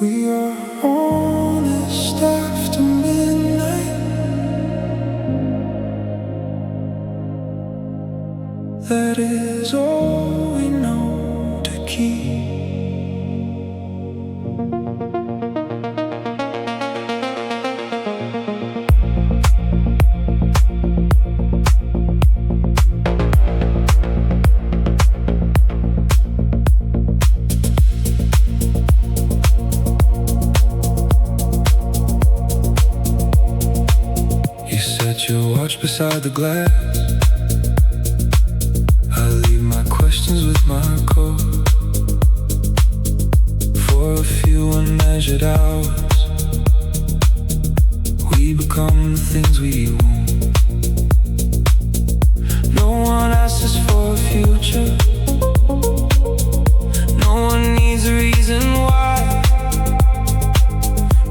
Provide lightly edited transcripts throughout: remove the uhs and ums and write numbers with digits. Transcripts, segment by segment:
We are honest after midnight. That is all we know to keep. Your watch beside the glass. I leave my questions with my core. For a few unmeasured hours, we become the things we want. No one asks us for a future. No one needs a reason why.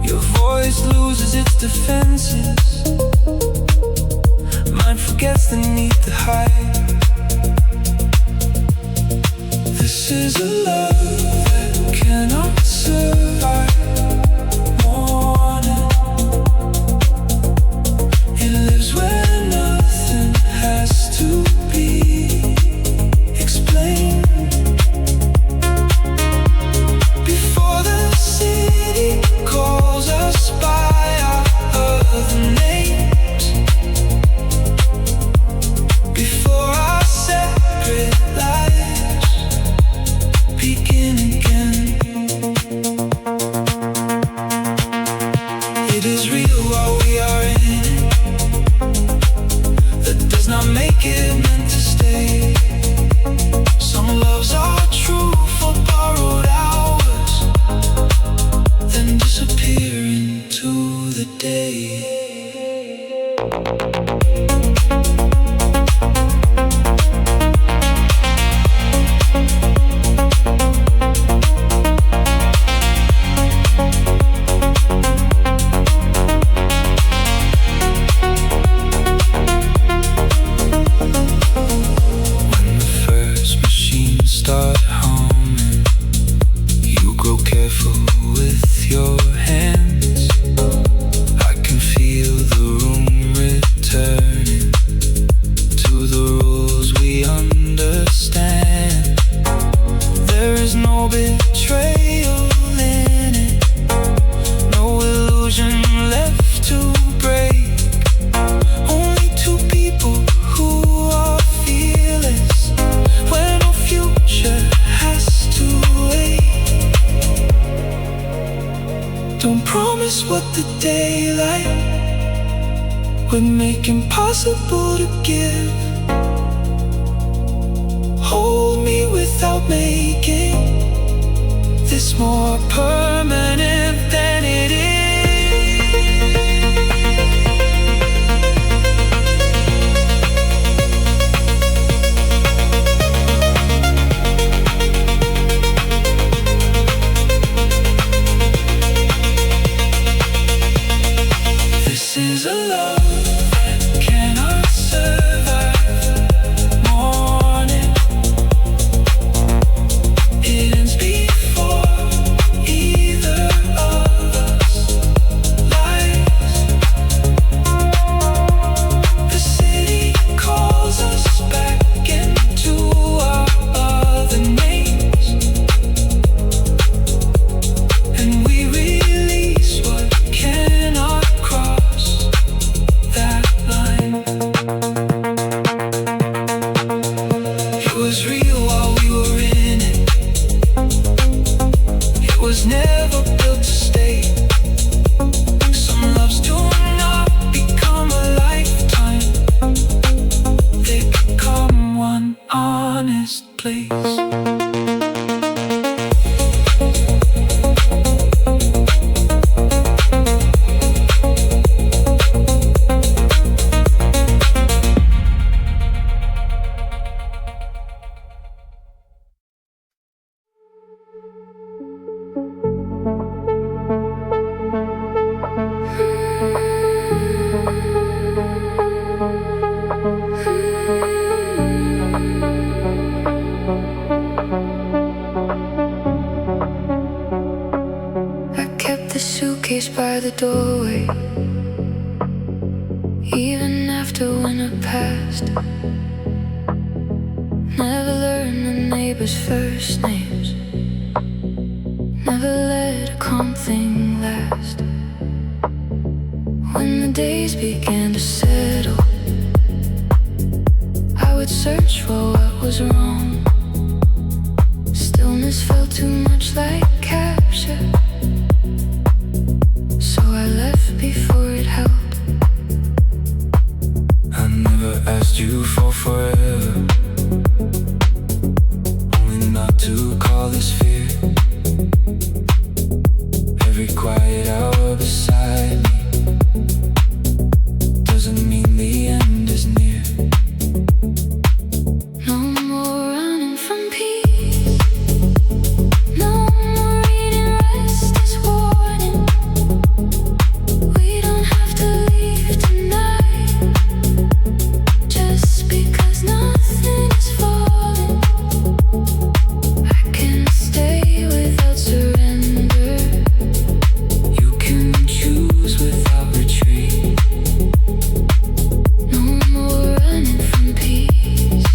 Your voice loses its defenses. Forgets the need to hide. This is a love that cannot survive morning. It lives where nothing has to be explained. Before the city calls us by our other names. Don't promise what the daylight would make impossible to give. Hold me without making this more permanent than it is. This is a love that cannot survive morning. It ends before evening. suitcase by the doorway. Even after winter passed, never learned the neighbors' first names, never let a calm thing last. When the days began to settle, I would search for what was wrong. Stillness felt too much like capture, so I left before it helped. I never asked you for forever, only not to call this fear. Every quiet hour beside me doesn't mean the end is near. No more running from peace, no more reading rest as warning. We don't have to leave tonight, just because nothing is falling. I can stay without surrender, you can choose without retreat. No more running from peace,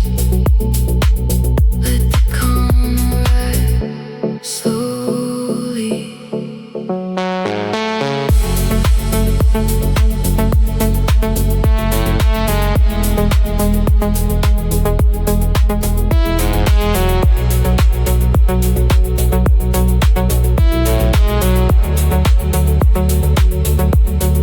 let the calm arrive slowly.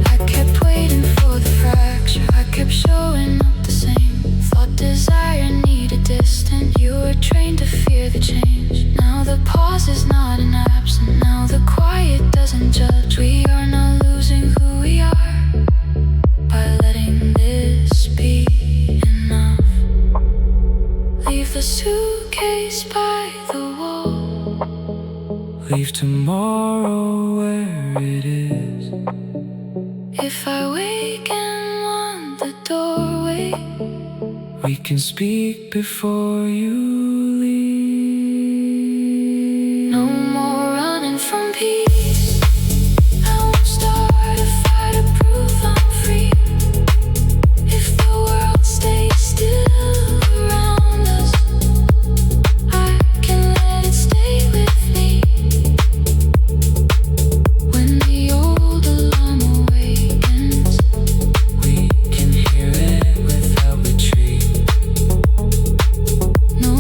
I kept waiting for the fracture, I kept showing up the same. Thought desire needed distant, you were trained to fear the change. Now the pause is not an absence, now the quiet doesn't judge. We are not losing who we are by letting this be enough. Leave the suitcase by the wall, leave tomorrow where it is. If I wake and want the doorway, we can speak before you leave. No more running from peace, I won't start a fire to prove I'm free. If the world stays still around us, I can let it stay with me. When the old alarm awakens, we can hear it without retreat. No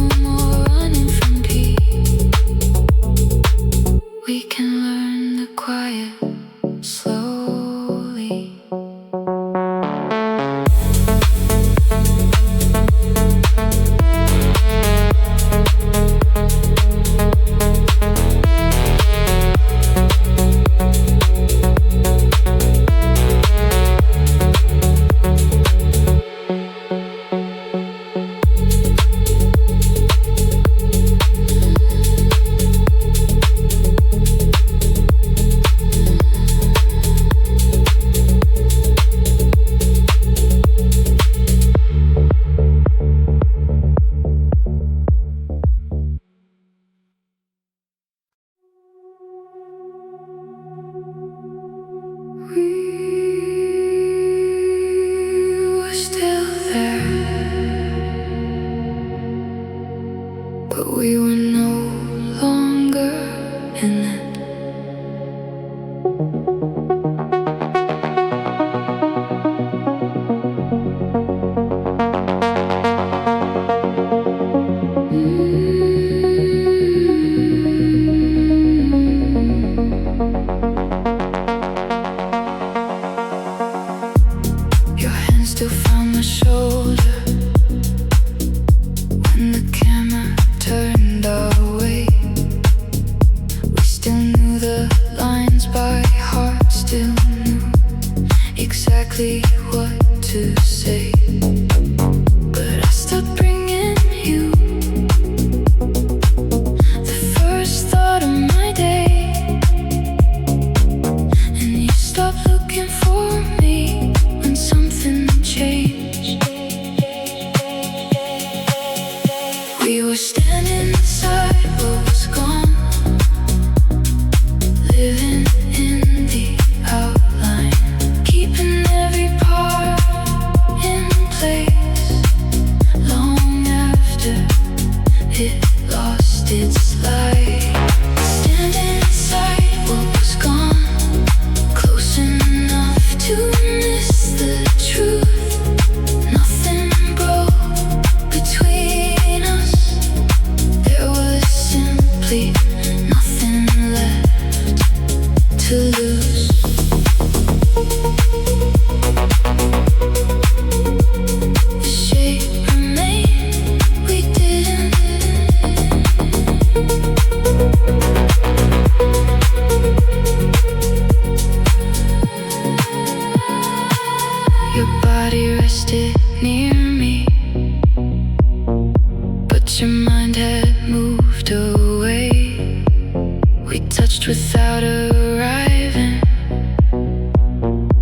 closed without arriving.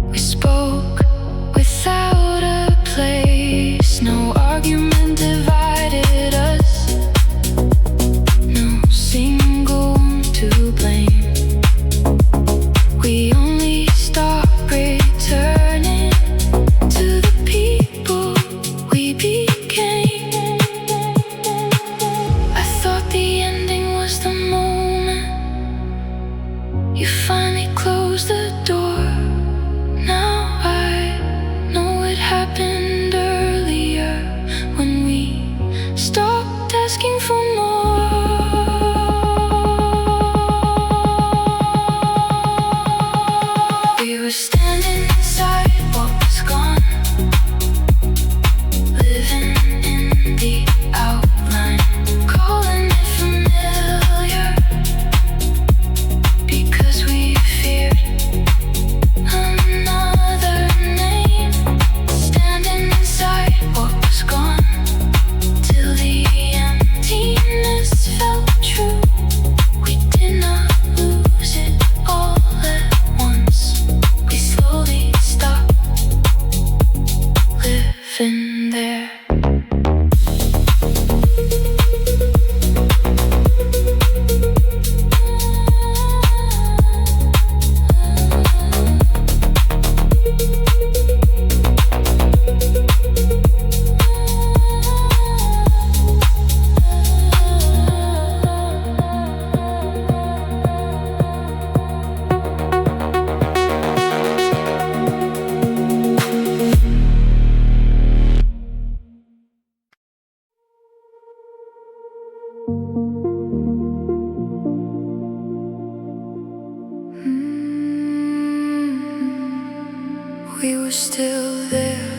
We spoke without a place. No argument divided us. No single one to blame. We only stop returning to the people we became. I thought the ending was the moment you finally closed the door. Now I know it happened earlier when we stopped asking for more. We were standing inside what was gone, living in the outline, calling it familiar because we feared another name. Standing inside what was gone till the emptiness felt true. We did not lose it all at once. We slowly stopped living there. We were still there,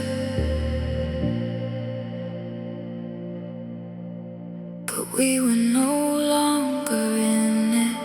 but we were no longer in it.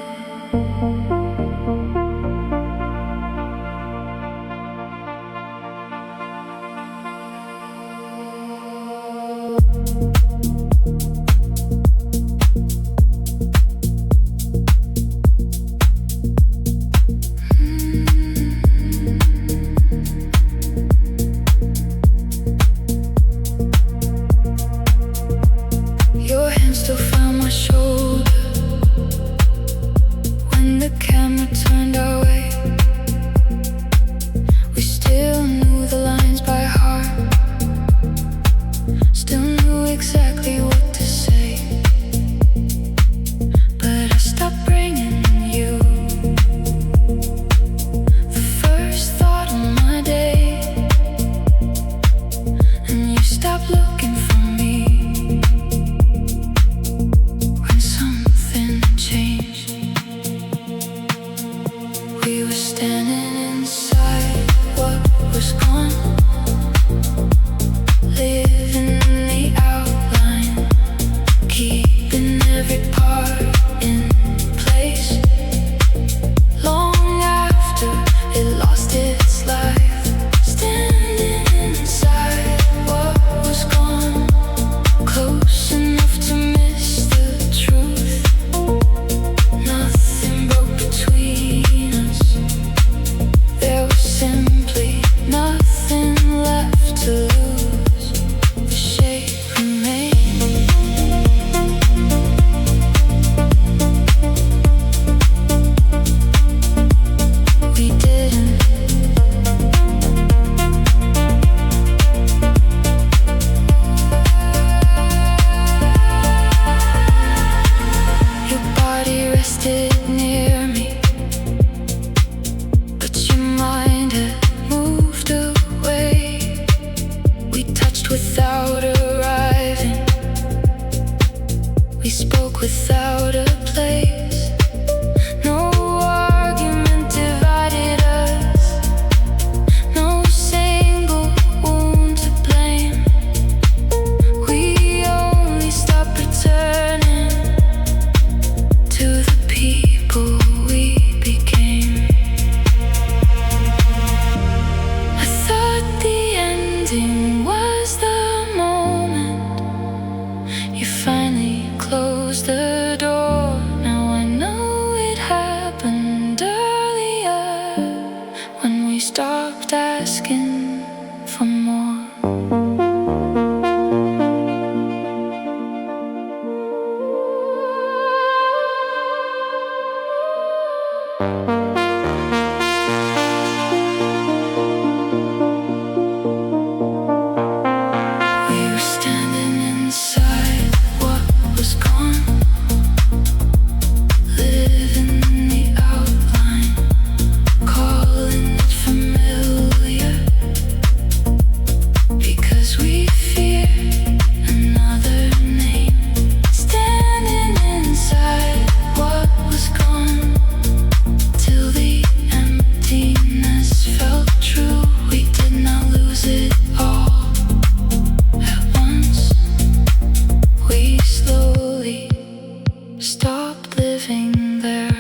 living there.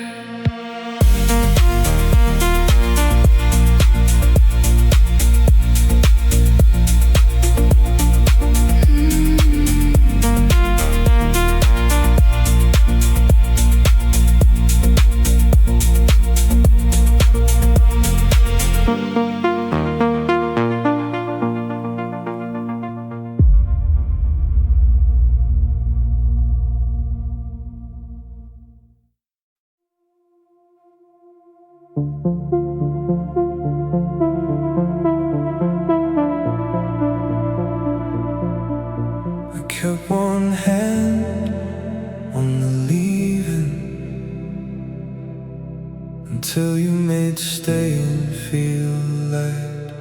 Kept one hand on the leaving until you made staying feel light.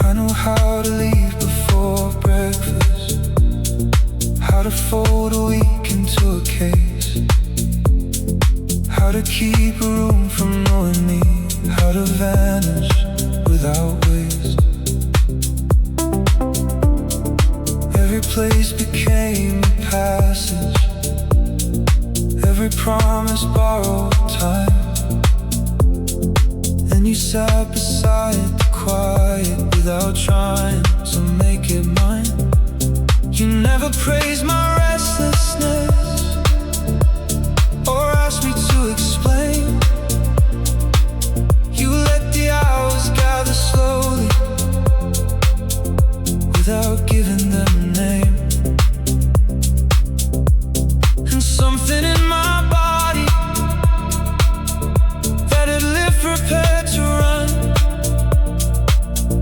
I know how to leave before breakfast, how to fold a week into a case, how to keep a room from knowing me, how to vanish without waste. Every place became a passage, every promise borrowed time. And you sat beside the quiet without trying to make it mine. You never praised my restlessness or asked me to explain. You let the hours gather slowly without giving them a name. And something in my body that had lived prepared to run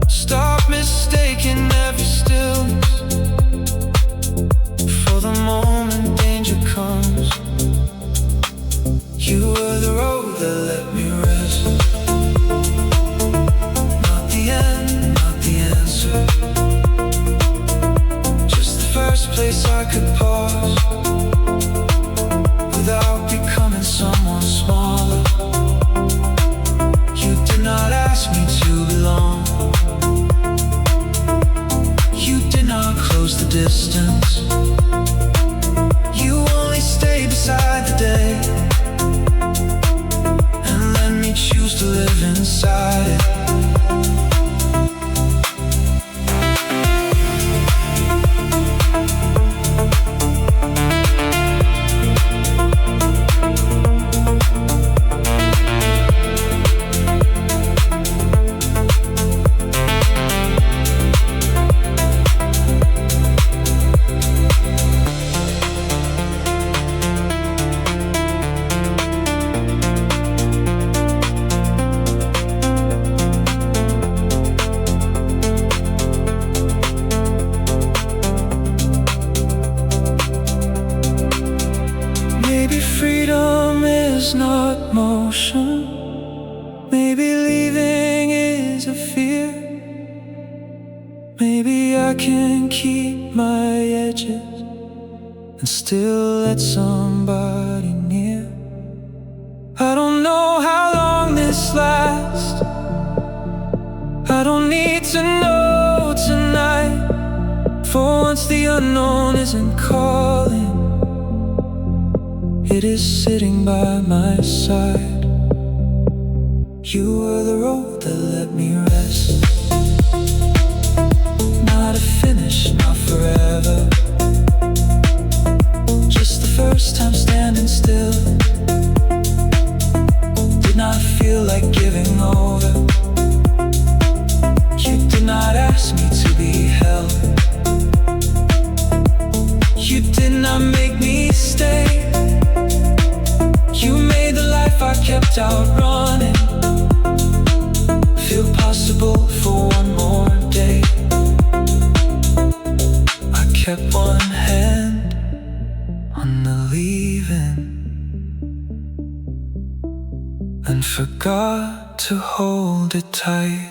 stopped mistaking every stillness for the moment danger comes. You were the road that let me rest, not the end, not the answer, just the first place I could pause without becoming someone smaller. You did not ask me to belong, you did not close the distance, you only stayed beside the day and let me choose to live inside it. Maybe freedom is not motion, maybe leaving is a fear, maybe I can keep my edges and still let somebody near. I don't know how long this lasts, I don't need to know tonight, for once the unknown isn't calling, it is sitting by my side. You were the road that let me rest, not a finish, not forever, just the first time standing still. Did not feel like giving over, you did not ask me to be held, you did not make me stay. You made the life I kept outrunning feel possible for one more day. I kept one hand on the leaving and forgot to hold it tight.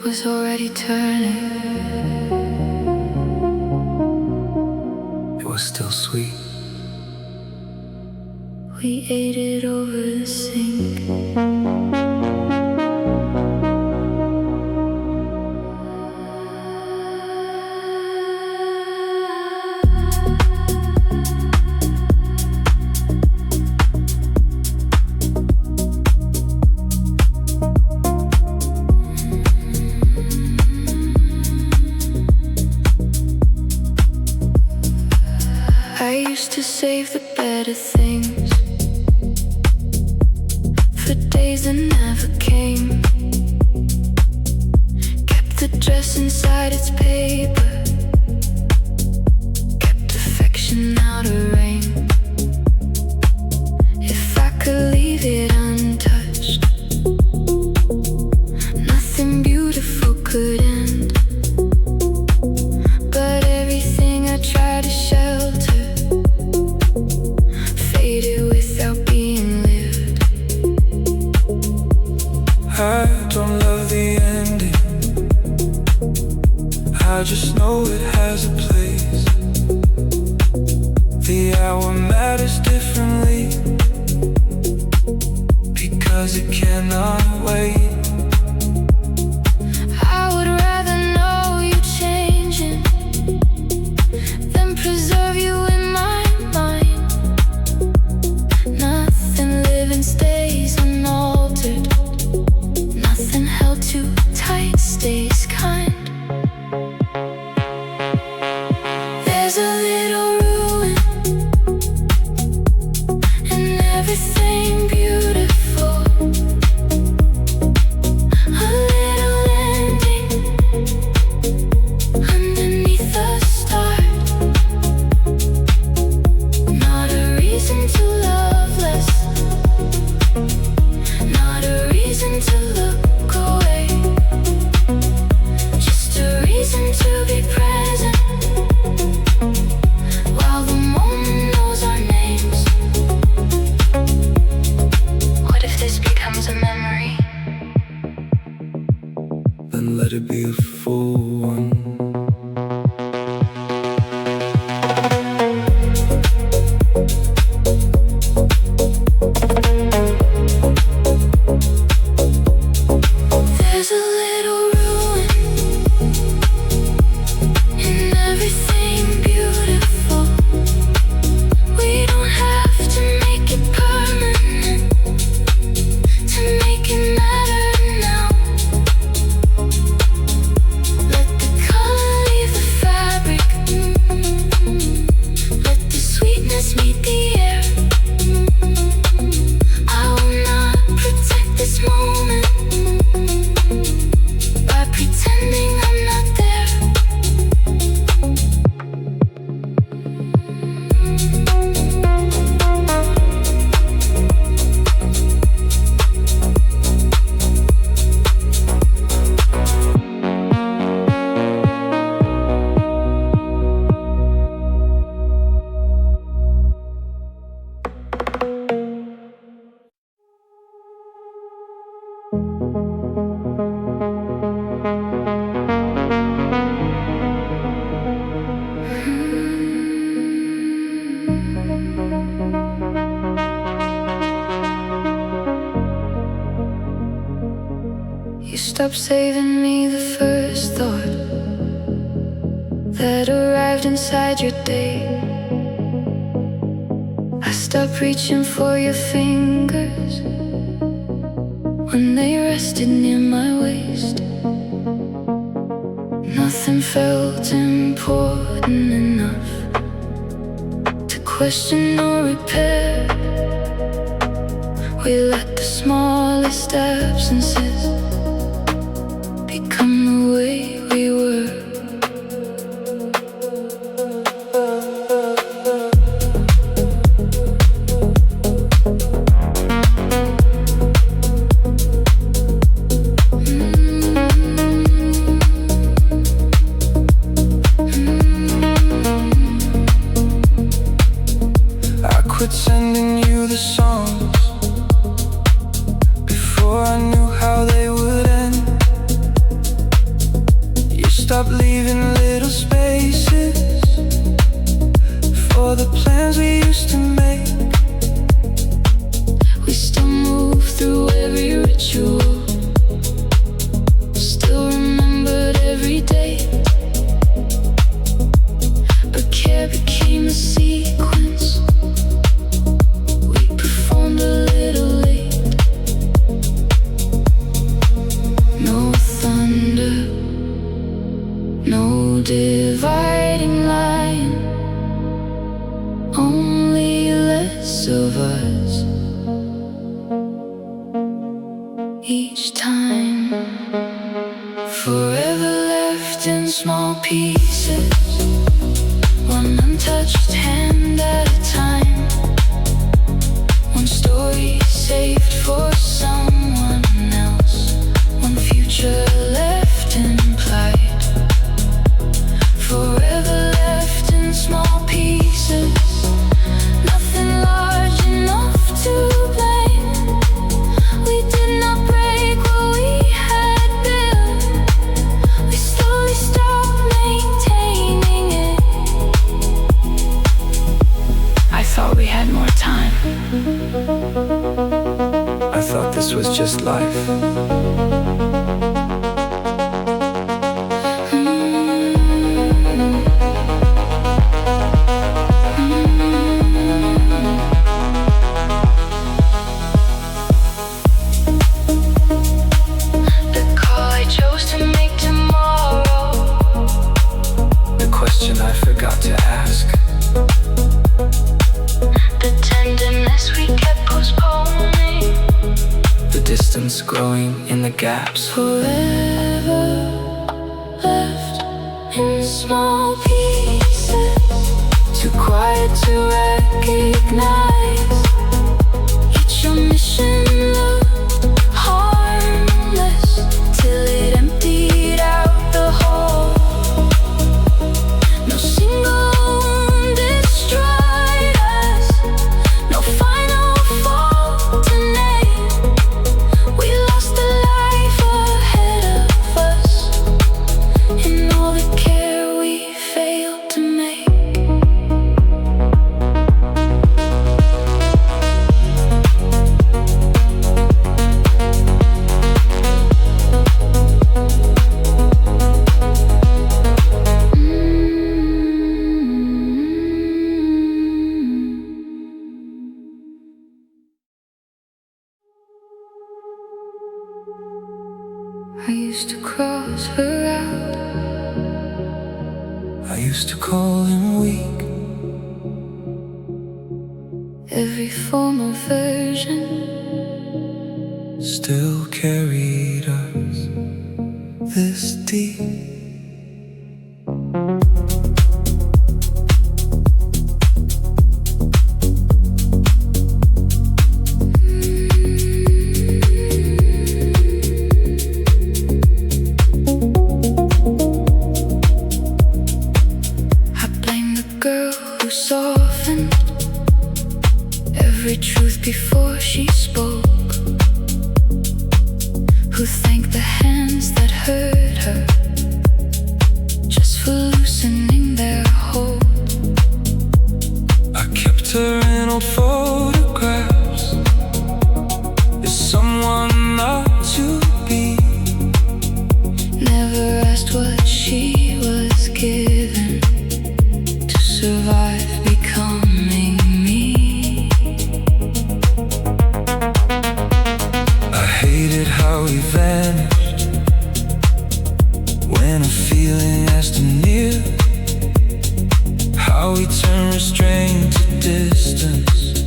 was already turning. It was still sweet. We ate it over the sink. I used to save the better things for days that never came. Kept the dress inside its paper, kept affection out of rain. If I could leave it untouched, nothing beautiful could end. But everything I tried to shelter without being lived. I don't love the ending, I just know it has a place. The hour matters differently, because it cannot wait. I would rather know you changing than preserve you in my mind. Nothing living stays unaltered, nothing held too tight stays kind. There's a little ruin and everything beautiful. A little ending underneath the start. Not a reason to love less, not a reason to look away, just a reason to be present while the moment knows our names. What if this becomes a memory? Then let it be a full one. There's a little ruin in everything beautiful. We don't have to make it permanent to make it matter now. Let the color leave the fabric, let the sweetness meet the air. I will not protect this moment by pretending I'm not there. You stopped saving me the first thought that arrived inside your day. I stopped reaching for your fingers when they rested near my waist. Nothing felt important enough to question or repair. We let the smallest absences become the way we were. I quit sending you the songs before I knew how they would end. for the plans we used to make. We still move through every ritual, still remembered every day. But care became a sequence. We performed a little late. No thunder, no dividing line, only less of us each time. Forever left in small pieces, one untouched hand at a time. One story saved for someone else, one future left implied. Forever left in small pieces, nothing large enough to blame. We did not break what we had built. We slowly stopped maintaining it. I thought we had more time. I thought this was just life. The call I chose to make tomorrow, The question I forgot to ask. the tenderness we kept postponing. The distance growing in the gaps. Forever left in small pieces, too quiet to recognize. Each omission looked harmless till it emptied out the whole. No single wound destroyed us, no final fault to name. We lost the life ahead of us in all the care we failed to make. I used to cross her out. I used to call him weak. Every form of version Still carried us this deep. I blame the girl who softened every truth before she spoke, who thanked the hands that hurt her just for loosening their hold. I kept her in old photographs as someone not to be. Never asked what she was given to survive becoming me. I hated how he vanished when a feeling asked him near. How he turned restraint to distance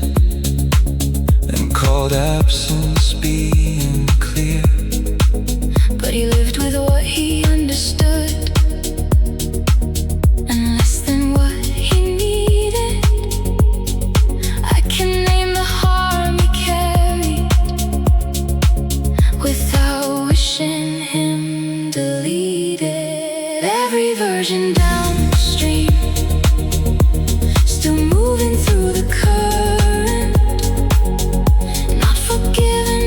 and called absence being clear. But he lived with what he understood and less than what he needed. I can name the harm he carried without wishing him deleted. Every version downstream, still moving through the current, not forgiven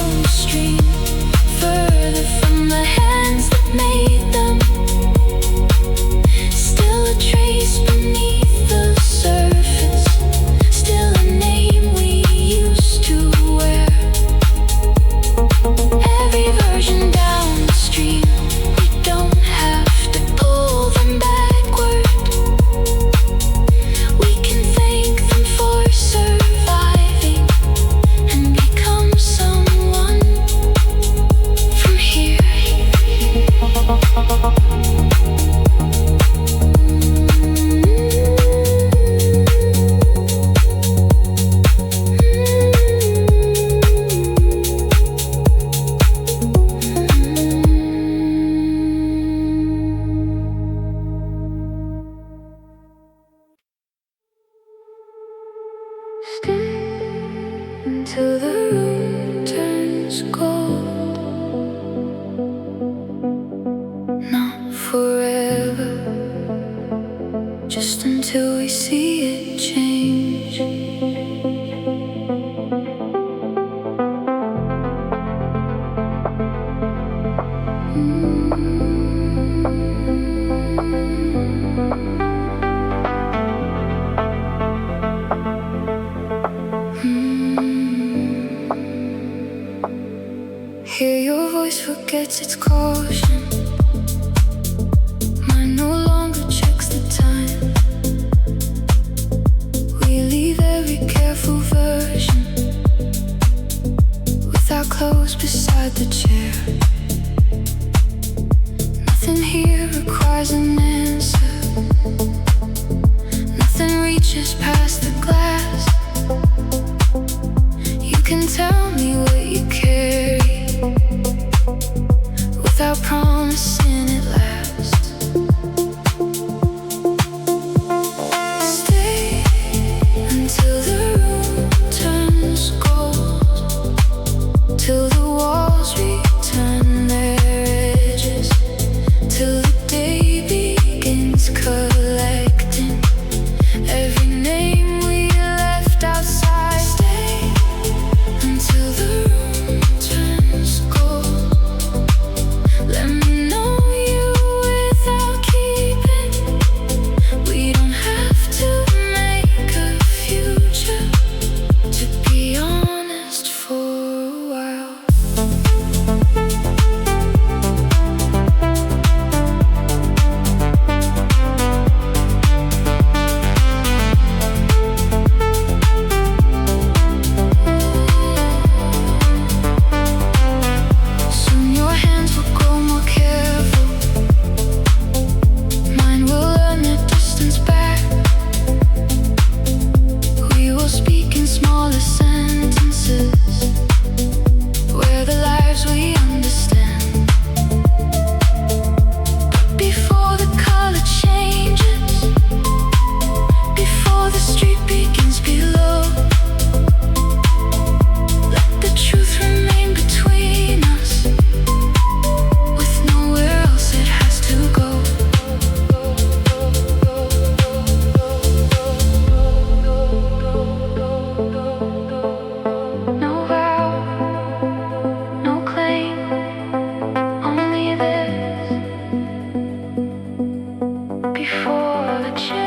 downstream, further from the hands that made them. Still a trace beneath the surface, still a name we used to wear. Every version downstream, we don't have to pull them backward. We can thank them for surviving and become someone from here. Stay until the room turns cold. Not forever, just until we see it change. Hear your voice forgets its caution. Mine no longer checks the time. We leave every careful version with our clothes beside the chair. Nothing here requires an answer. Nothing reaches past the glass. You can tell me what you carry without promising it lasts. Stay until the room turns gold, till the walls return their edges, till the day begins collecting every name we left outside. Stay until the room turns gold. Let me know you without keeping. We don't have to make a future, to be honest, for a while. Soon your hands will grow more careful. Mine will earn their distance back. We will speak in smaller sentences, where the lives we understand. But before the color changes, before the street begins below, let the truth remain between us, with nowhere else it has to go. No vow, no claim, only this. Before the change.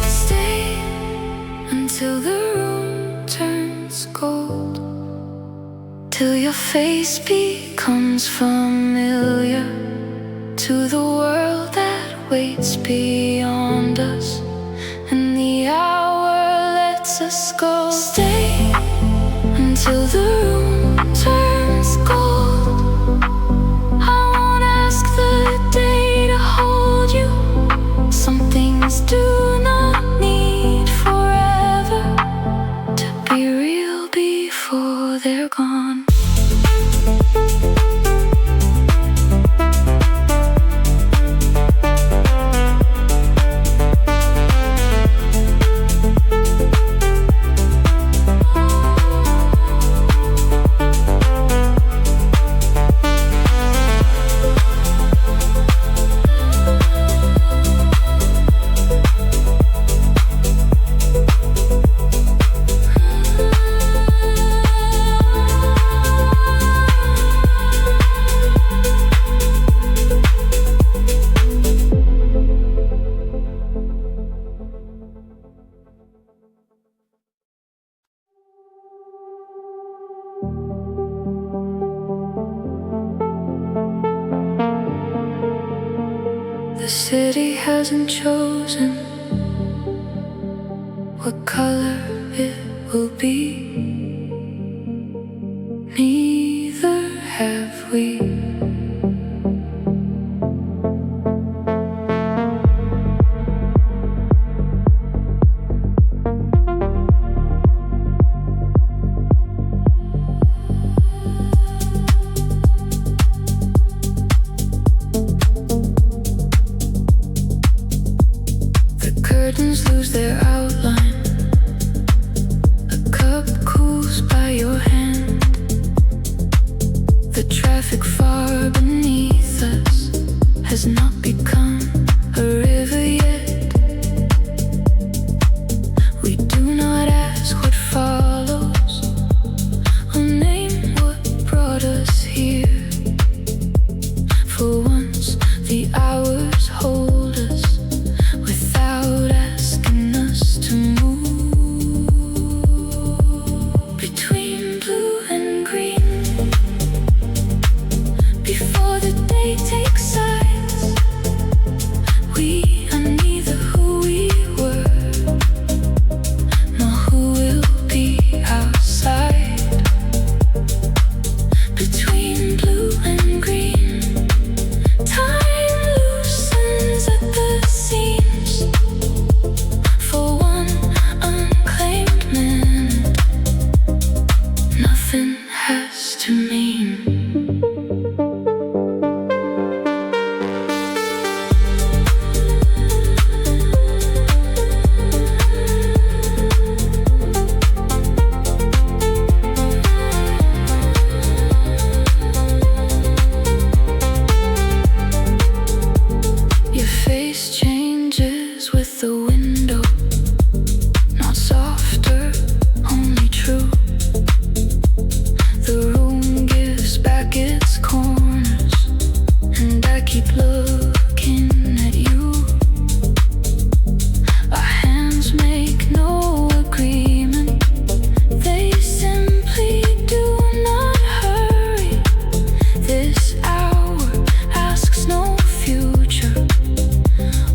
Stay until the room turns gold, till your face becomes familiar to the world that waits beyond us, and the hour lets us go. Stay until the room turns gold. I won't ask the day to hold you. Some things do not need forever to be real before they're gone. city hasn't chosen what color it will be. Neither have we. Curtains lose their outline. A cup cools by your hand. The traffic far beneath us has not become a river yet. We do not ask what follows or name what brought us here. For once the hours hold us without asking us to move. Between blue and green, before the day takes sides, we are neither who we were nor who will be outside. Between blue and green, time loosens at the seams. For one unclaimed minute, nothing has to mean. Your face changes with the window, not softer, only true. The room gives back its corners, and I keep looking at you. Our hands make no agreement, they simply do not hurry. This hour asks no future,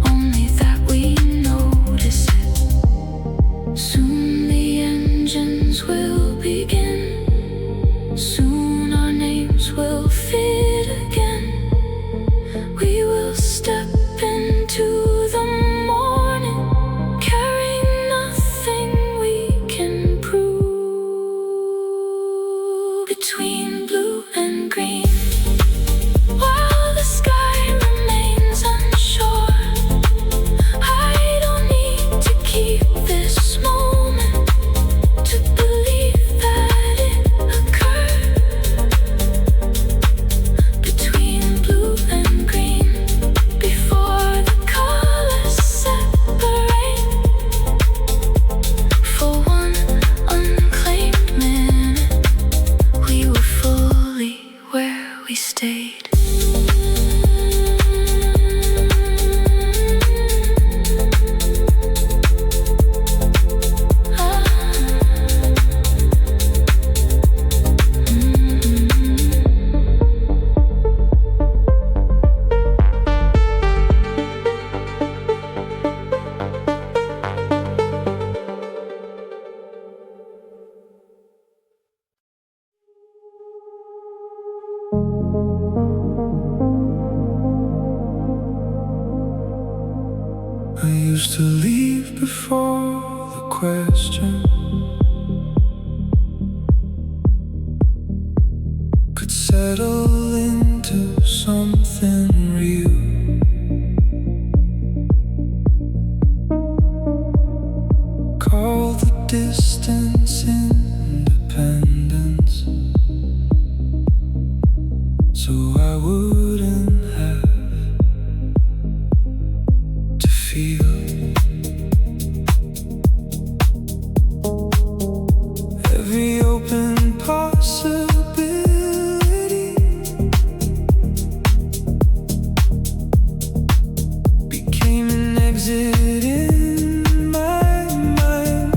only that we notice it. Soon the engines will begin. Soon our names will fit again. We will step into the morning, carrying nothing we can prove. Between blue and green, while the sky remains unsure, I don't need to keep this moment to believe that it occurred. Between blue and green, before the colors separate. For one unclaimed minute, we were fully where we stayed. I used to leave before the question could settle into something real. Call the distance independence, so I wouldn't have to feel. Every open possibility became an exit in my mind.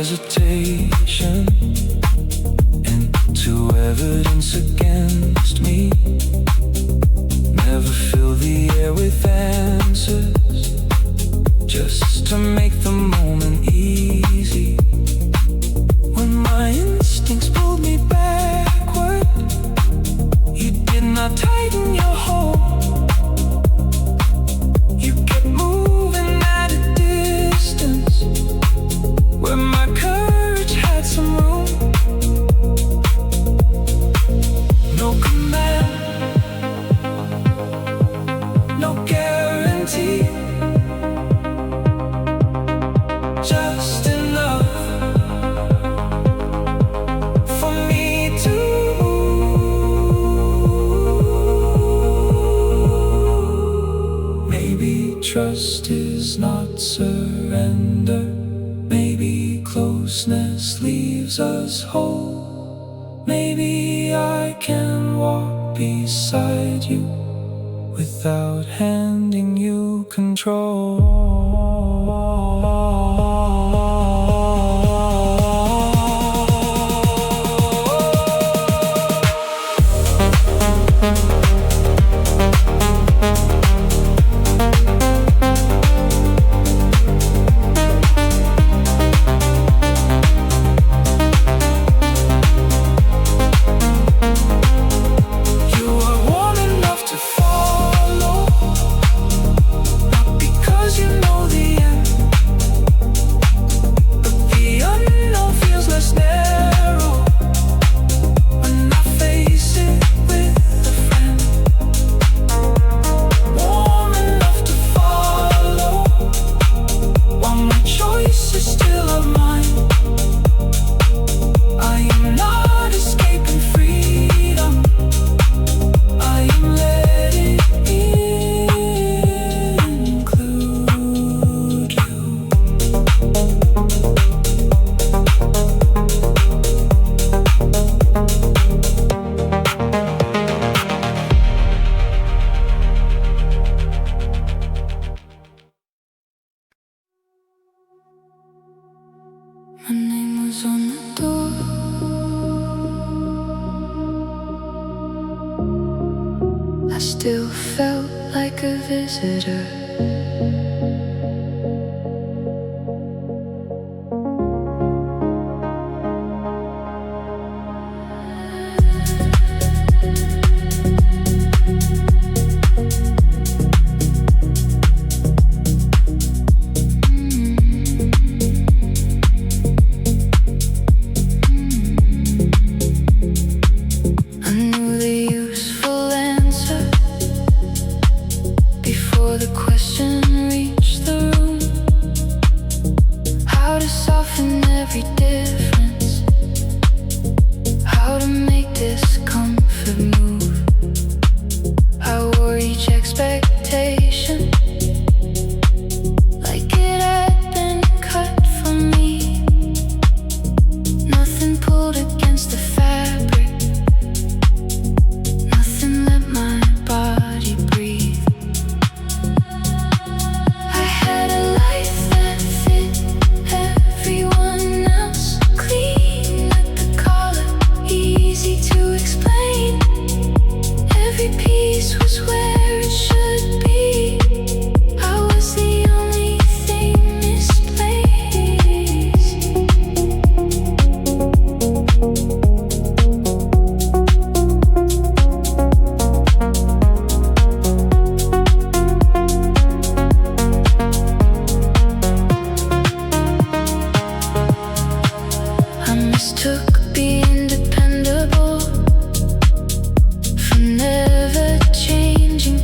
hesitation into evidence against me. Never fill the air with answers just to make the moment easy. When my instincts pulled me backward, you did not tighten your hold. You kept moving at a distance where my courage had some room. No command, no guarantee, just enough for me to move. Maybe trust is not surrender. Maybe closeness leaves us whole. Maybe I can walk beside you without handing you control. You are warm enough to follow, not because you know the end, but the unknown feels less narrow when I face it with a friend. Warm enough to follow while my choice is still of mine. I am not escaping freedom, I am letting include you. My name was on the door. I still felt like a visitor. I knew the useful answer before the question reached the room. How to soften every difference, how to make discomfort move. I wore each expectation like it had been cut for me. Nothing pulled against the fabric, nothing let my body breathe. I had a life that fit everyone else, clean like the collar, easy to explain. Every piece was where it should be. I was the only thing misplaced. I mistook being dependable for never changing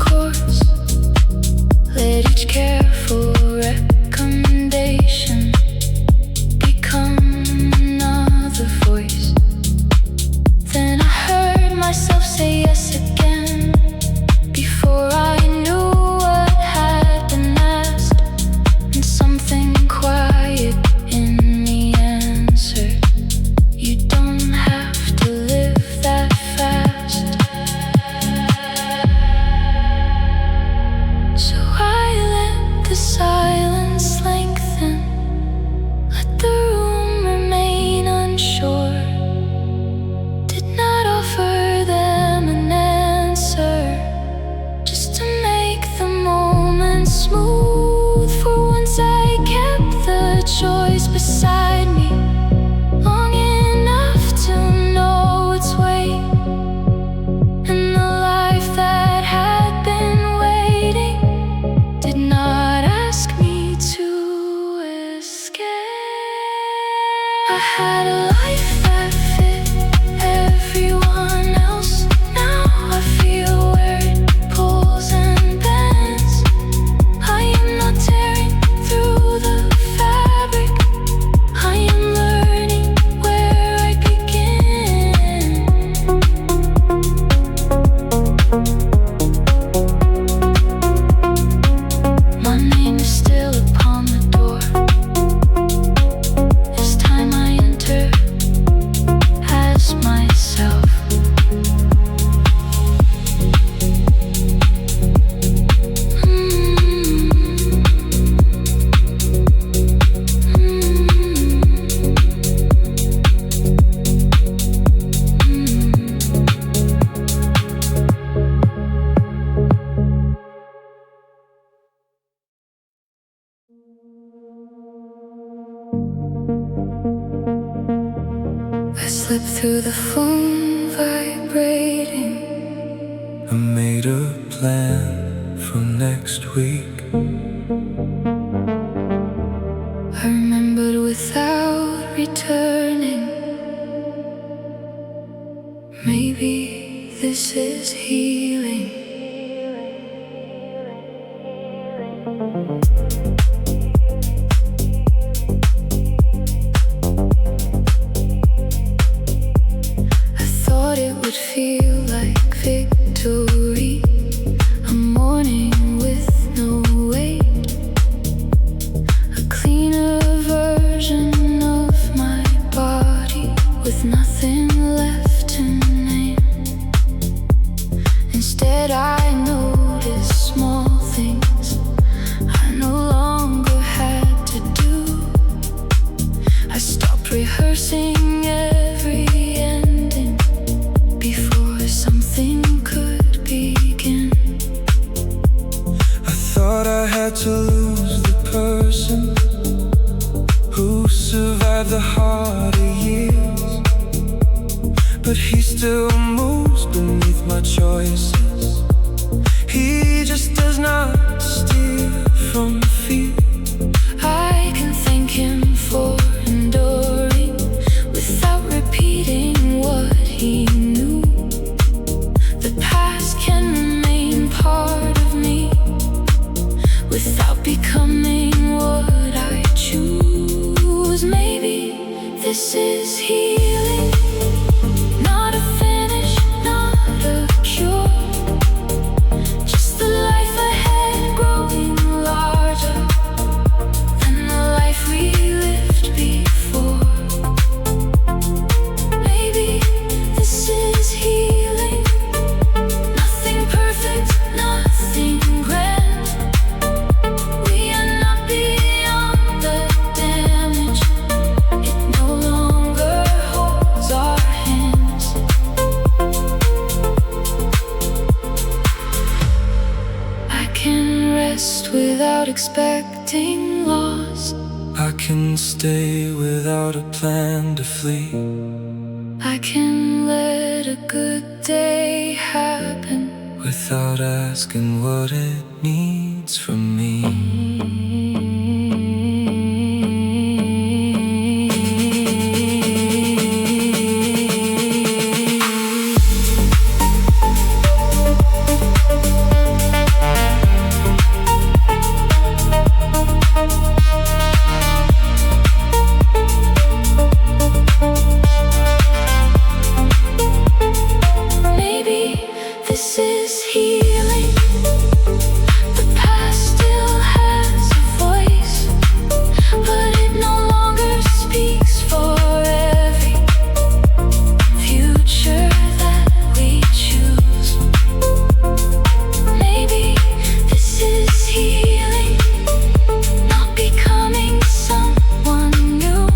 through the phone vibrating. I made a plan for next week. I remembered without returning. Maybe this is healing. I thought it would feel like victory, a morning with no weight, a cleaner version of my body with nothing left to name. Instead I noticed small things I no longer had to do. I stopped rehearsing every ending before something could begin. I thought I had to lose the person who survived the harder years, but he still moves beneath my choices. He just does not steer from fear. I can thank him for enduring without repeating what he knew. The past can remain part of me without becoming what I choose. Maybe this is healing, not a finish, not a cure, just the life ahead growing larger than the life we lived before. Maybe this is healing, nothing perfect, nothing grand. We are not beyond the damage, it no longer holds our hands. I can rest without expecting loss. I can stay without a plan to flee. I can let a good day happen Without asking what it needs from me. Maybe this is healing. The past still has a voice, but it no longer speaks for every future that we choose. Maybe this is healing, not becoming someone new,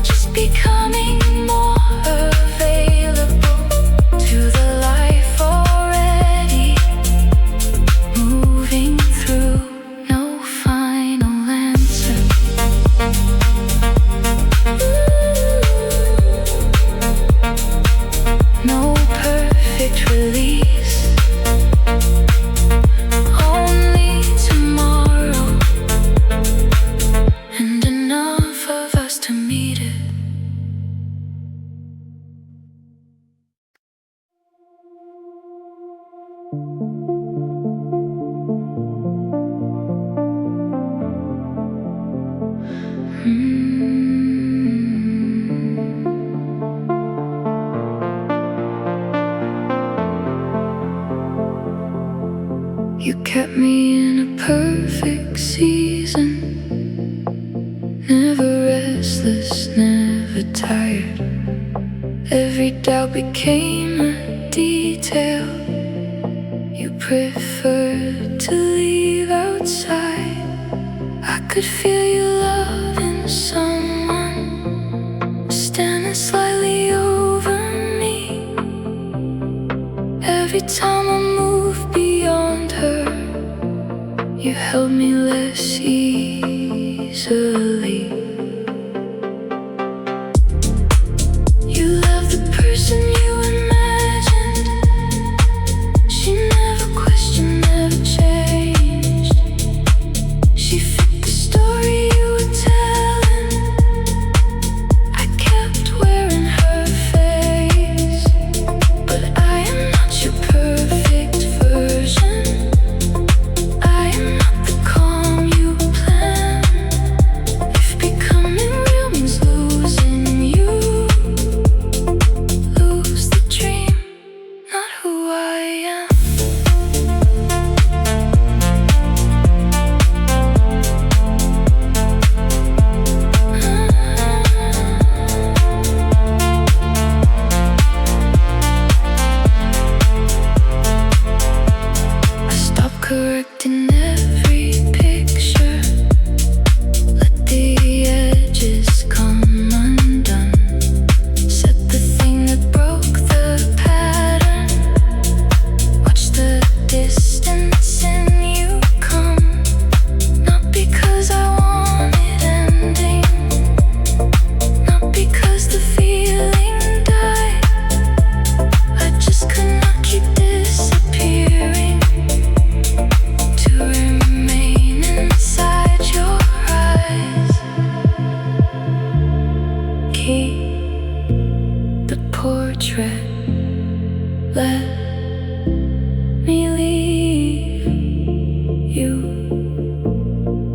just becoming more available to the life already moving through. No final answer, no perfect release, only tomorrow, and enough of us to meet it. You kept me in a perfect season, never restless, never tired. Every doubt became a detail you preferred to leave outside. I could feel you loving someone standing slightly over me. Every time I moved beyond her, you held me less easily. correcting every picture. Let the edges come undone. Set the thing that broke the pattern. Watch the distance in you come. Not because I want it ending, not because the feeling died. I just could not keep disappearing to remain inside your eyes. Keep the portrait. Let me leave. You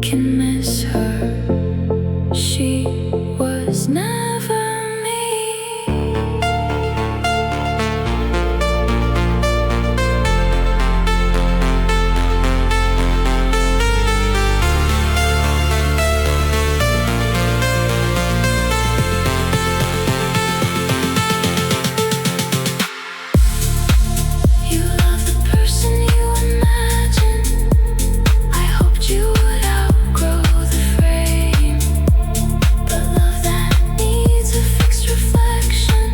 can miss her. She was never me. You love the person you imagine. I hoped you would outgrow the frame, but love that needs a fixed reflection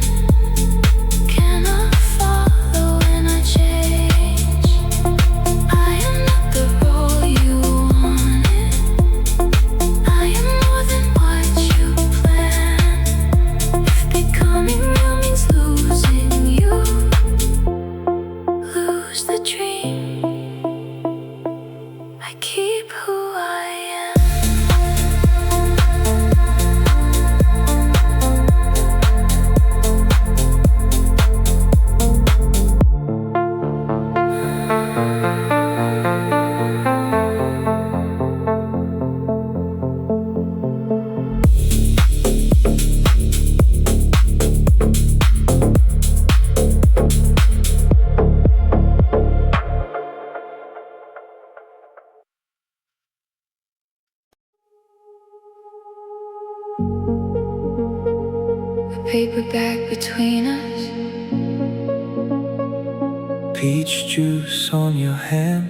cannot follow when I change. I am not the role you wanted. I am more than what you planned. If becoming real means losing you, lose the dream. I keep who I am. A paper bag between us. Peach juice on your hand.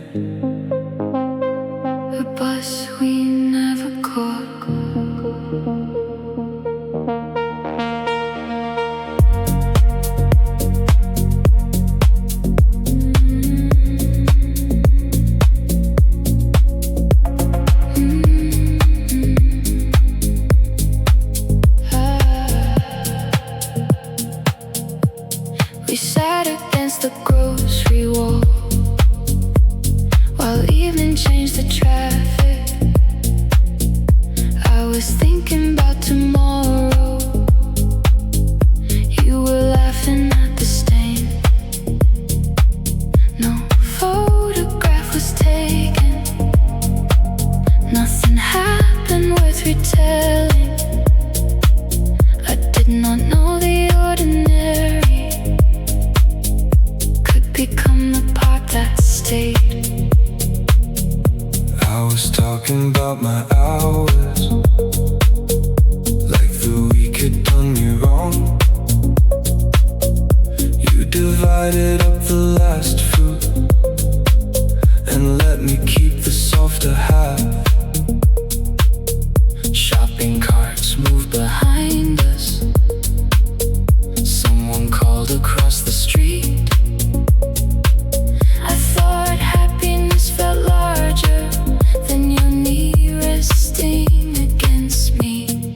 A bus we never caught. We sat against the grocery wall while evening changed the traffic. I was thinking about tomorrow. You were laughing at the stain. No photograph was taken. Nothing happened worth retelling. I did not know the ordinary could become the part that stayed. I was talking about my hours, like the week had done me wrong. You divided up the last fruit and let me keep the softer half. Shopping carts moved behind us. Someone called across the street. I thought happiness felt larger than your knee resting against me.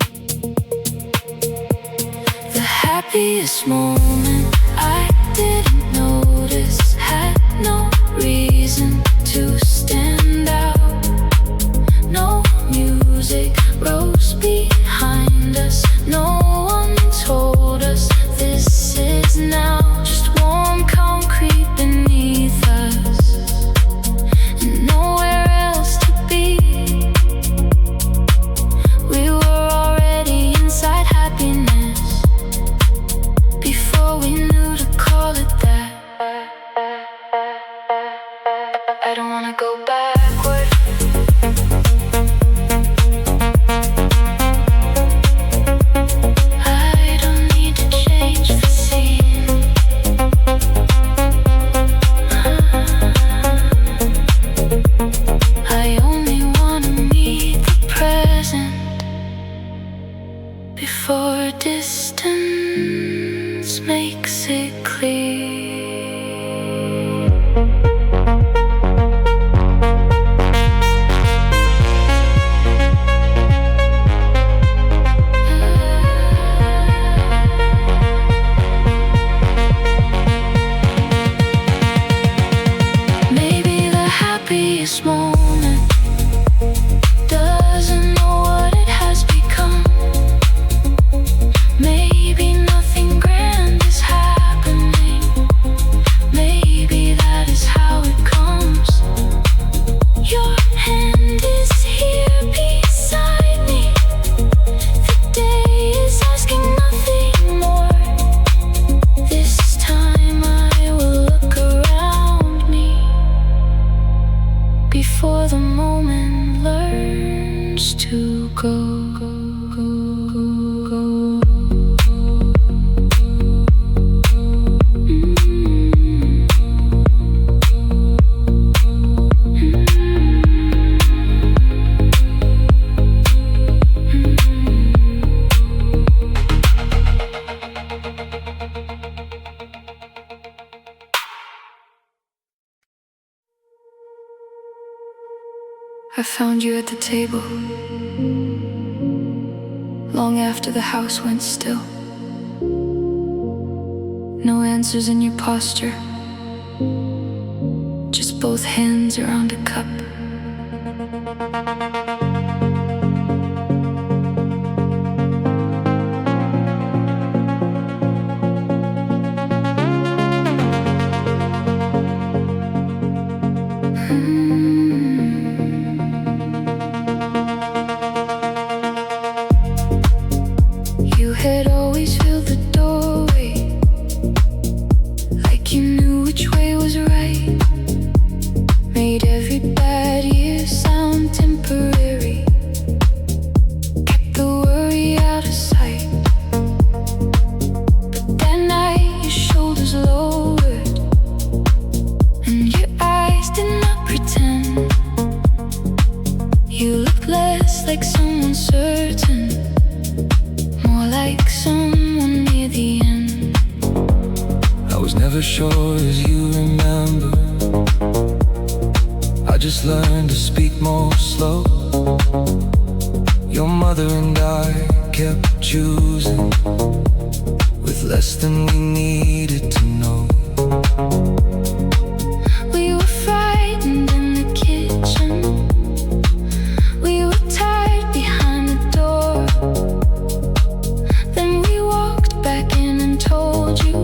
The happiest moment I didn't notice, had no reason to stand out. No music rose behind us. No one told us this is now. Just warm concrete beneath us and nowhere else to be. We were already inside happiness before we knew to call it that. I don't wanna go backward. I don't need to change the scene. this moment doesn't know what it has become. Maybe nothing grand is happening. Maybe that is how it comes. Your hand is here beside me. The day is asking nothing more. This time I will look around me before the moment learns to go. I found you at the table, long after the house went still. No answers in your posture, just both hands around a cup. You had always filled the doorway, like you knew which way was right. Made every bad year sound temporary, kept the worry out of sight. But that night your shoulders lowered, and your eyes did not pretend. You looked less like someone certain, more like someone near the end. I was never sure, as you remember. I just learned to speak more slow. Your mother and I kept choosing, with less than we needed to know. We were frightened in the kitchen, we were tied behind the door. Then we walked back in and told you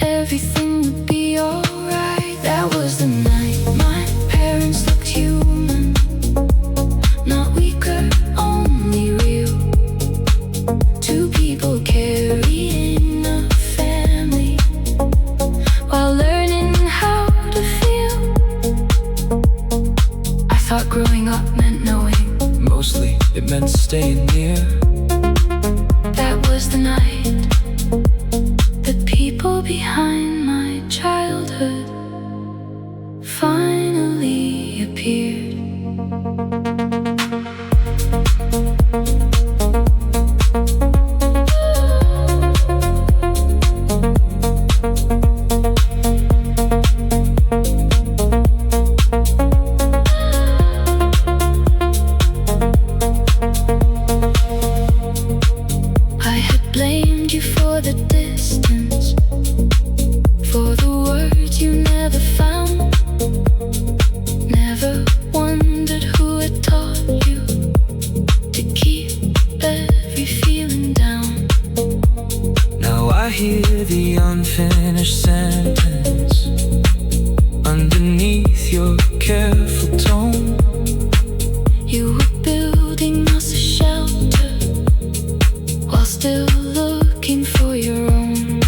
everything would be alright. That was the night my parents looked human, not weaker, only real. Two people carrying a family while learning how to feel. I thought growing up meant knowing. Mostly it meant staying near. That was the night the people behind my childhood finally appeared. I had blamed you for the distance, for the words you never found. Never wondered who had taught you to keep every feeling down. Now I hear the unfinished sentence underneath your careful tone. You were building us a shelter while still looking for your own.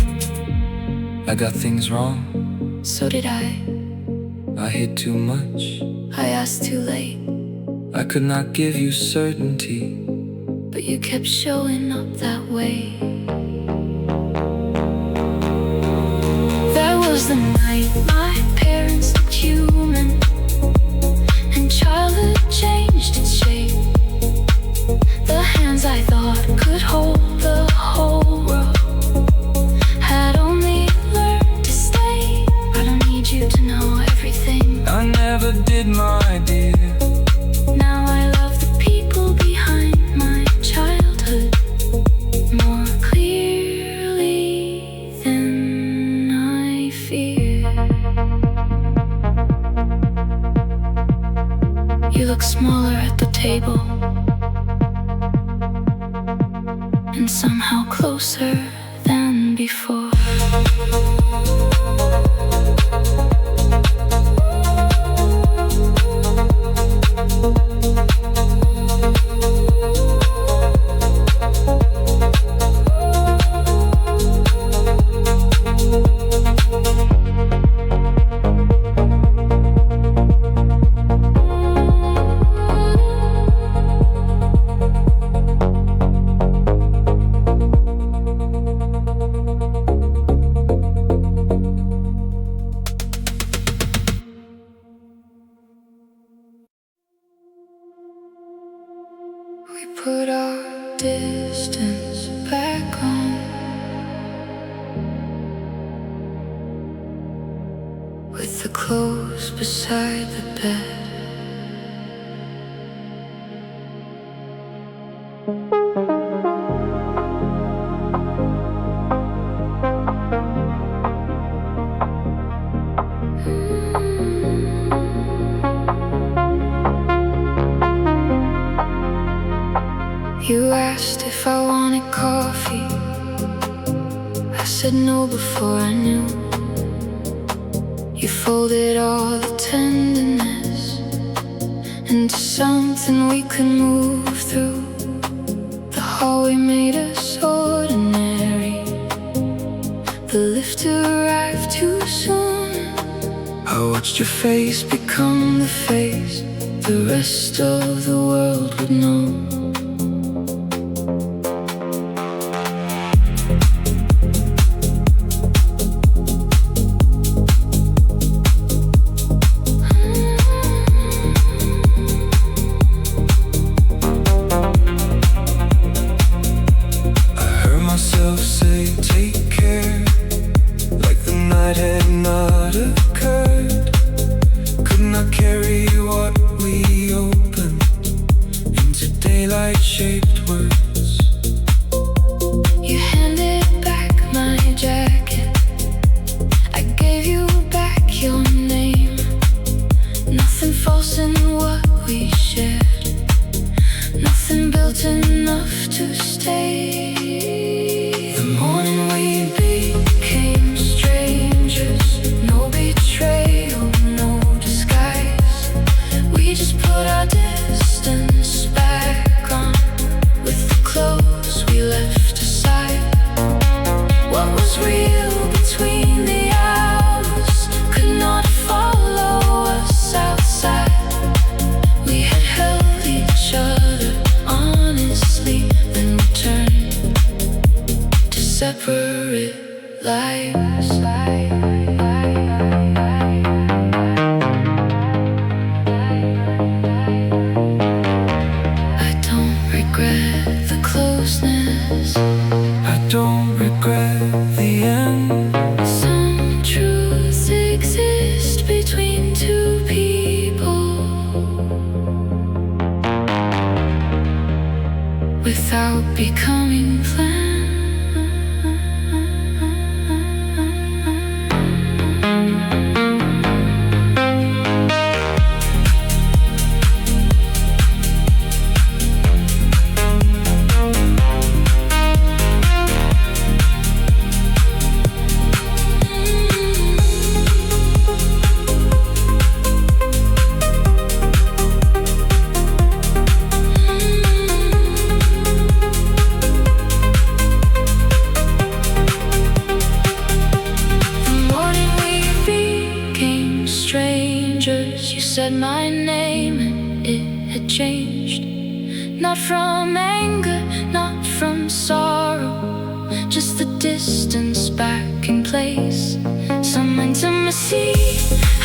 I got things wrong, So did I hid too much. I asked too late, I could not give you certainty. but you kept showing up that way. That was the night my parents looked human, and childhood changed its shape. The hands I thought could hold the whole world had only learned to stay. I don't need you to know everything. I never did, my dear. Now I love the people behind my childhood more clearly than I feared. You look smaller at the table, and somehow closer than before. We put our distance back on, with the clothes beside the bed. You asked if I wanted coffee. I said no before I knew. You folded all the tenderness into something we could move through. The hallway made us ordinary. The lift arrived too soon. I watched your face become the face the rest of the world would know. Separate lives. I don't regret the closeness. I don't regret the end. Some truths exist between two people without becoming planned. You said my name and it had changed. Not from anger, not from sorrow, just the distance back in place. Some intimacy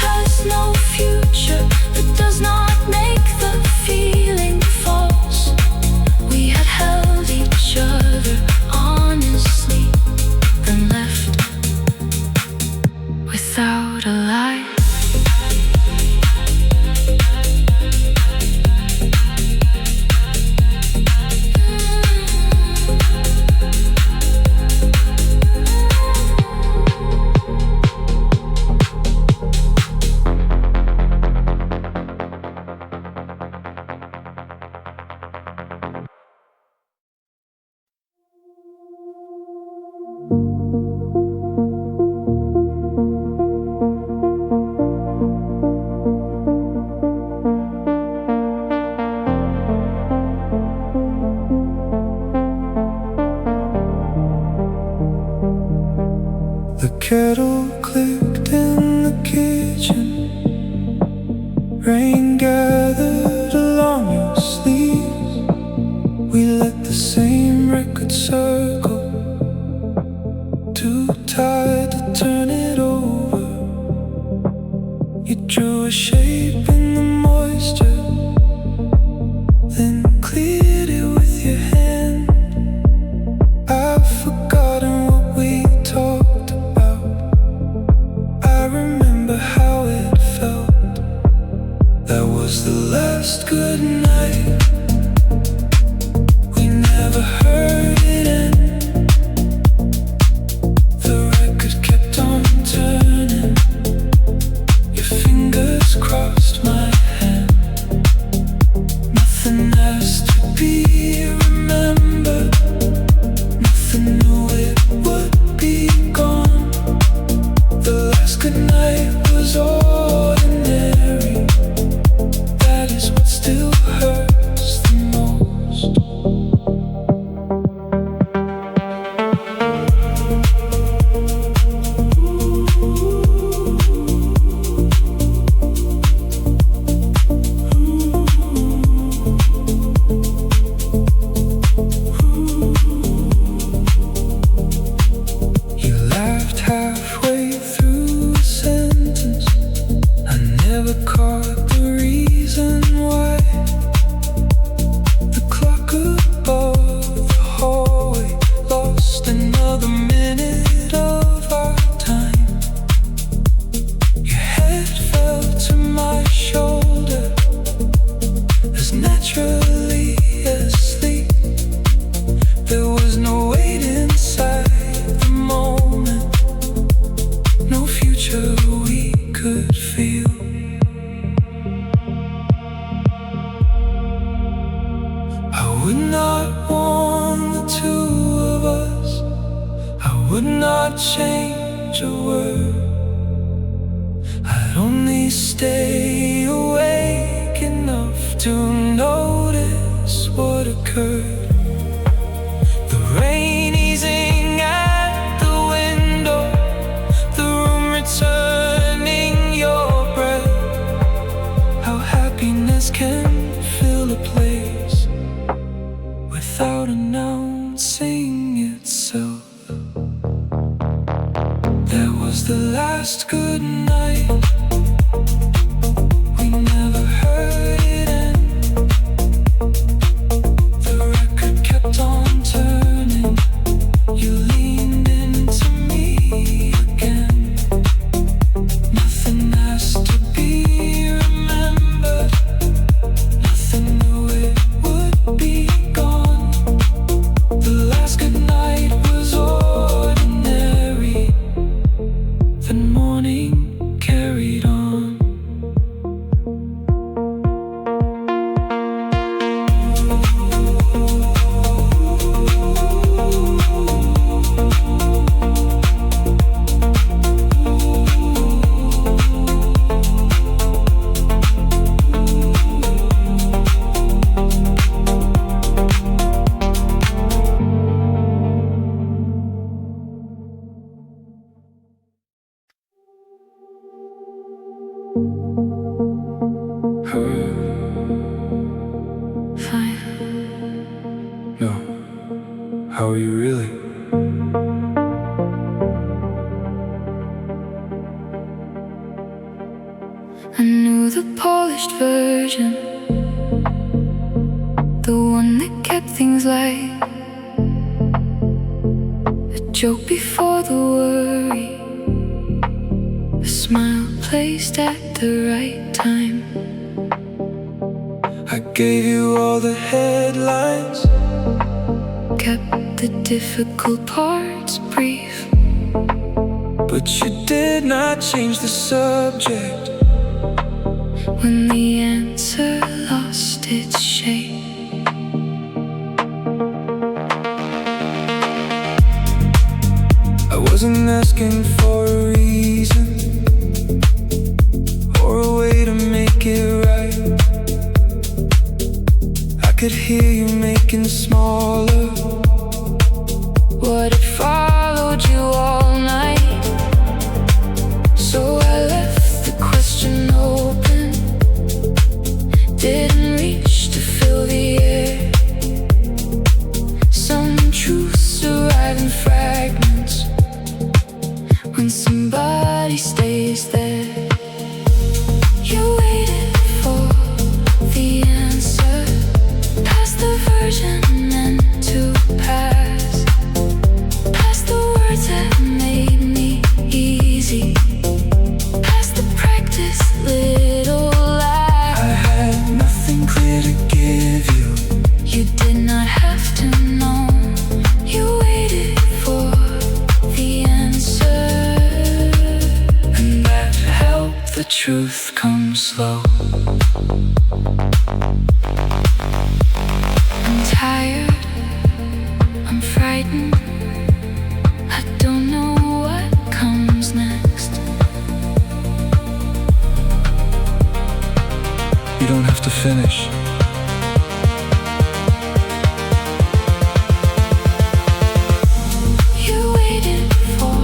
has no future, but does not make the feeling false. We had held each other honestly, then left without a lie. Rain gathered along your sleeves. We let the same record circle, too tired to turn it over. You drew a shape in the moisture, then cleared it with your hand. I've forgotten what we talked about. I remember how it felt. That was the last good night. We never heard it end. The record kept on turning. Your fingers crossed my hand. Nothing has to be remembered. Nothing knew it would be gone. The last good night was ordinary. That is what still hurts the most. You laughed halfway through a sentence. I never caught the reason why. The clock above the hallway lost another minute of our time. Your head fell to my shoulder, as naturally as sleep. There was no weight inside the moment, no future we could feel. I would not want the two of us. I would not change a word. I'd only stay awake enough to notice what occurred. The rain easing at the window, the room returning your breath. How happiness can fill a place without announcing itself. That was the last good night. We never heard it end. The record kept on turning. You leaned into me again. Nothing has to be remembered. Nothing knew it would be gone. The last good night was ordinary. Then morning carried on. Fine. No. How are you really? I knew the polished version, the one that kept things light. A joke before the worry, a smile placed at the right time. I gave you all the headlines, Kept the difficult parts brief. but you did not change the subject. When the answer lost its shape, I wasn't asking for a reason or a way to make it right. I could hear you making smaller what had followed you all night. So I left the question open. little lie. I had nothing clear to give you. You did not have to know. You waited for the answer, and that helped the truth come slow. I'm tired, I'm frightened, I don't know what comes next. You don't have to finish. You waited for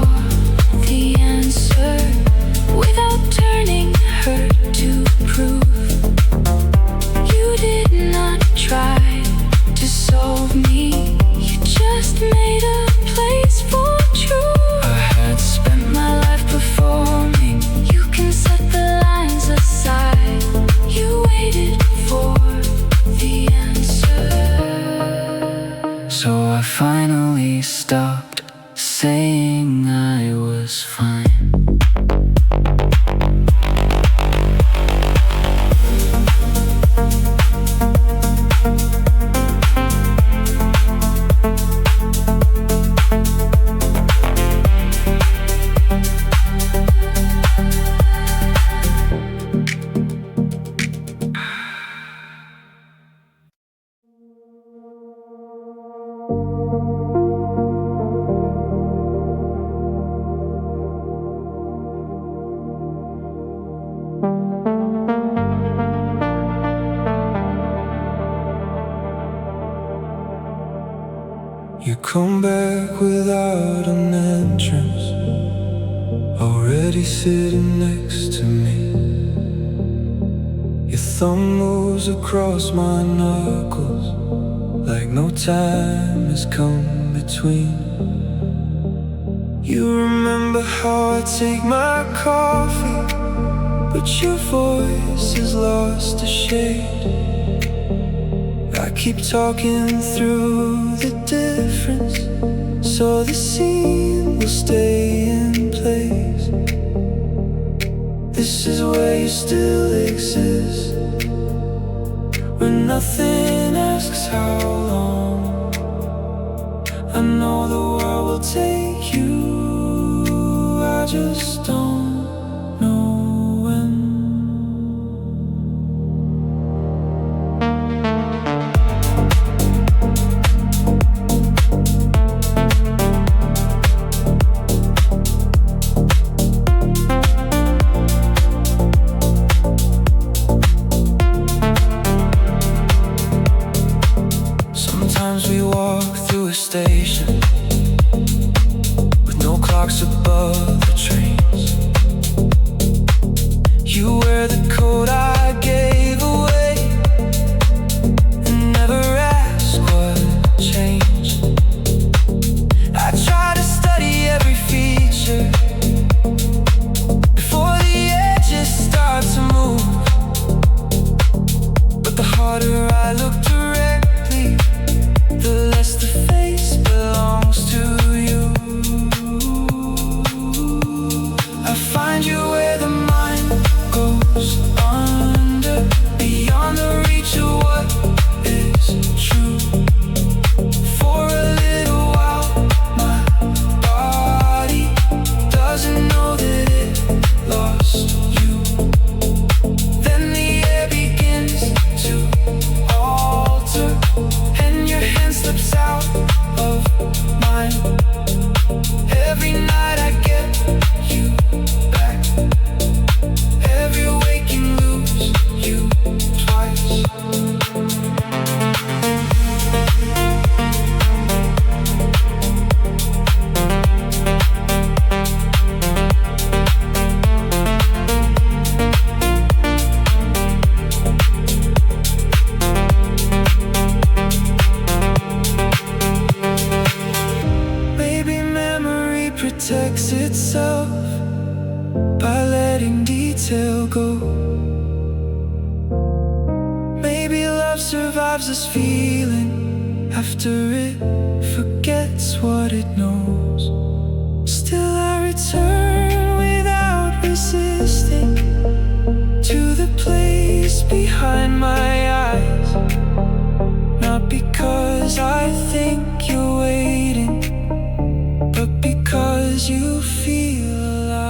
the answer without turning her to proof. You did not try to solve me, you just made a place for truth. I had spent My life performing, you can set the lines aside. You waited for the answer. So I finally stopped saying I was fine. You come back without an entrance, already sitting next to me. Your thumb moves across my knuckles like no time has come between. You remember how I take my coffee, but your voice has lost a shade. I keep talking through the difference, so the scene will stay in place. This is where you still exist, where nothing asks how long. I know the world will take you, I just don't know when. Sometimes we walk through a station with no clocks above the trains. You wear the coat I gave away and never ask what changed. I try to study every feature before the edges start to move, but the harder I look directly, the less the face belongs to you. I find you where the mind goes under, beyond the reach of what is true. For a little while, my body doesn't know that it lost you. Then the air begins to alter, and your hand slips out of mine. Every night I get you back, every waking lose you twice. Maybe memory protects itself by letting detail go. Maybe love survives this feeling after it forgets what it knows. Still I return without resisting, my eyes, not because I think you're waiting, but because you feel alive.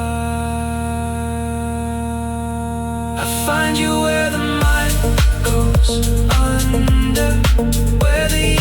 I find you where the mind goes under, where the